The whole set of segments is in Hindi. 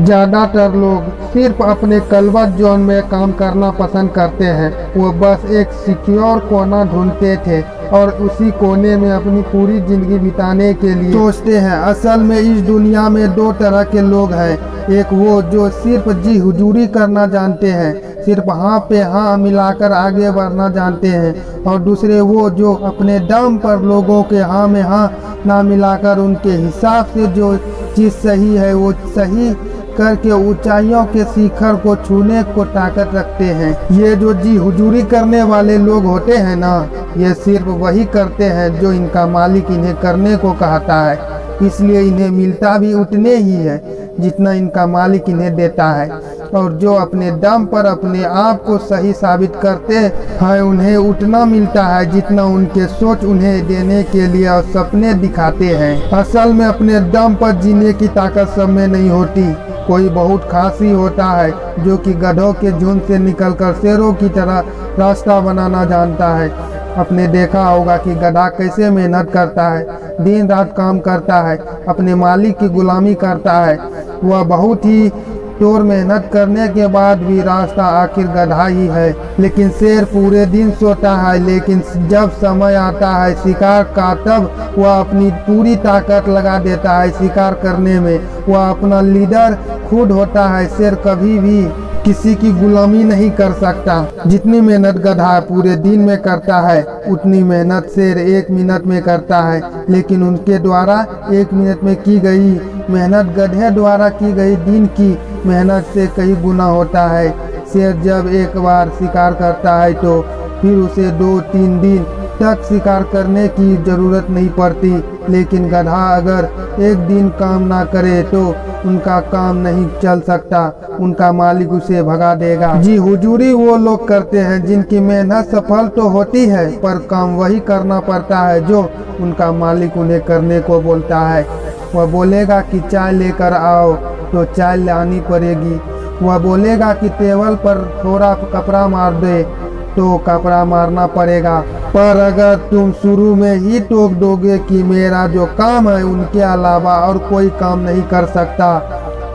ज़्यादातर लोग सिर्फ अपने कल्बत जोन में काम करना पसंद करते हैं। वो बस एक सिक्योर कोना ढूंढते थे और उसी कोने में अपनी पूरी ज़िंदगी बिताने के लिए सोचते हैं। असल में इस दुनिया में दो तरह के लोग हैं। एक वो जो सिर्फ जी हुजूरी करना जानते हैं, सिर्फ हाँ पे हाँ मिलाकर आगे बढ़ना जानते हैं, और दूसरे वो जो अपने दम पर लोगों के हाँ में हाँ ना मिलाकर उनके हिसाब से जो चीज़ सही है वो सही करके ऊंचाइयों के शिखर को छूने को ताकत रखते हैं। ये जो जी हुजूरी करने वाले लोग होते हैं ना, ये सिर्फ वही करते हैं जो इनका मालिक इन्हें करने को कहता है, इसलिए इन्हें मिलता भी उतने ही है जितना इनका मालिक इन्हें देता है। और जो अपने दम पर अपने आप को सही साबित करते हैं उन्हें उतना मिलता है जितना उनके सोच उन्हें देने के लिए और सपने दिखाते हैं। असल में अपने दम पर जीने की ताकत सब में नहीं होती। कोई बहुत खास ही होता है जो कि गधों के झुंड से निकलकर शेरों की तरह रास्ता बनाना जानता है। आपने देखा होगा कि गधा कैसे मेहनत करता है, दिन रात काम करता है, अपने मालिक की गुलामी करता है। वह बहुत ही तोड़ मेहनत करने के बाद भी रास्ता आखिर गधा ही है। लेकिन शेर पूरे दिन सोता है, लेकिन जब समय आता है शिकार का तब वह अपनी पूरी ताकत लगा देता है शिकार करने में। वह अपना लीडर खुद होता है। शेर कभी भी किसी की गुलामी नहीं कर सकता। जितनी मेहनत गधा पूरे दिन में करता है उतनी मेहनत शेर 1 मिनट में करता है। लेकिन उनके द्वारा 1 मिनट में की गई मेहनत गधे द्वारा की गई दिन की मेहनत से कई गुना होता है। शेर जब एक बार शिकार करता है तो फिर उसे 2-3 दिन तक शिकार करने की जरूरत नहीं पड़ती। लेकिन गधा अगर एक दिन काम ना करे तो उनका काम नहीं चल सकता, उनका मालिक उसे भगा देगा। जी हुजूरी वो लोग करते हैं जिनकी मेहनत सफल तो होती है, पर काम वही करना पड़ता है जो उनका मालिक उन्हें करने को बोलता है। वह बोलेगा कि चाय लेकर आओ तो चाय लानी पड़ेगी। वह बोलेगा कि टेबल पर थोड़ा कपड़ा मार दे तो कपड़ा मारना पड़ेगा। पर अगर तुम शुरू में ही टोक दोगे कि मेरा जो काम है उनके अलावा और कोई काम नहीं कर सकता,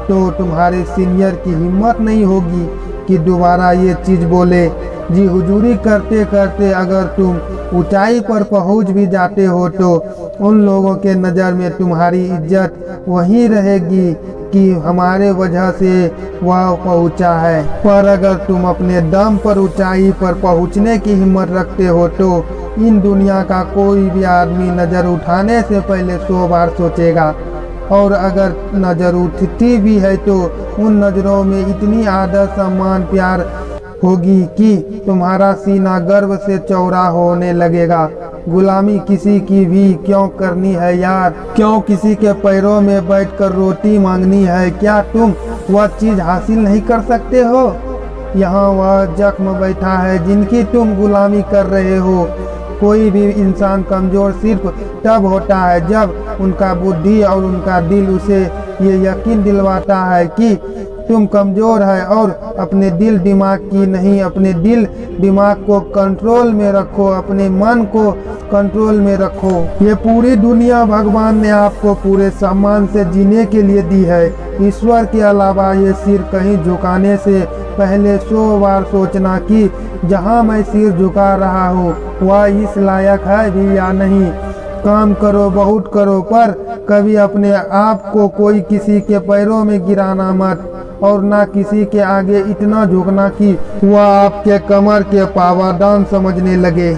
तो तुम्हारे सीनियर की हिम्मत नहीं होगी कि दोबारा ये चीज़ बोले। जी हुजूरी करते करते अगर तुम ऊंचाई पर पहुंच भी जाते हो तो उन लोगों के नज़र में तुम्हारी इज्जत वही रहेगी कि हमारे वजह से वह पहुंचा है। पर अगर तुम अपने दम पर ऊंचाई पर पहुंचने की हिम्मत रखते हो तो इन दुनिया का कोई भी आदमी नज़र उठाने से पहले 100 बार सोचेगा। और अगर नज़र उठती भी है तो उन नज़रों में इतनी आदर सम्मान प्यार होगी कि तुम्हारा सीना गर्व से चौड़ा होने लगेगा। गुलामी किसी की भी क्यों करनी है यार? क्यों किसी के पैरों में बैठकर रोटी मांगनी है? क्या तुम वह चीज़ हासिल नहीं कर सकते हो? यहाँ वह जख्म बैठा है जिनकी तुम गुलामी कर रहे हो। कोई भी इंसान कमज़ोर सिर्फ तब होता है जब उनका बुद्धि और उनका दिल उसे ये यकीन दिलवाता है कि तुम कमज़ोर है। और अपने दिल दिमाग की नहीं, अपने दिल दिमाग को कंट्रोल में रखो, अपने मन को कंट्रोल में रखो। ये पूरी दुनिया भगवान ने आपको पूरे सम्मान से जीने के लिए दी है। ईश्वर के अलावा ये सिर कहीं झुकाने से पहले 100 बार सोचना कि जहाँ मैं सिर झुका रहा हूँ वह इस लायक है भी या नहीं। काम करो, बहुत करो, पर कभी अपने आप को कोई किसी के पैरों में गिराना मत, और ना किसी के आगे इतना झुकना कि वह आपके कमर के पावरदान समझने लगे।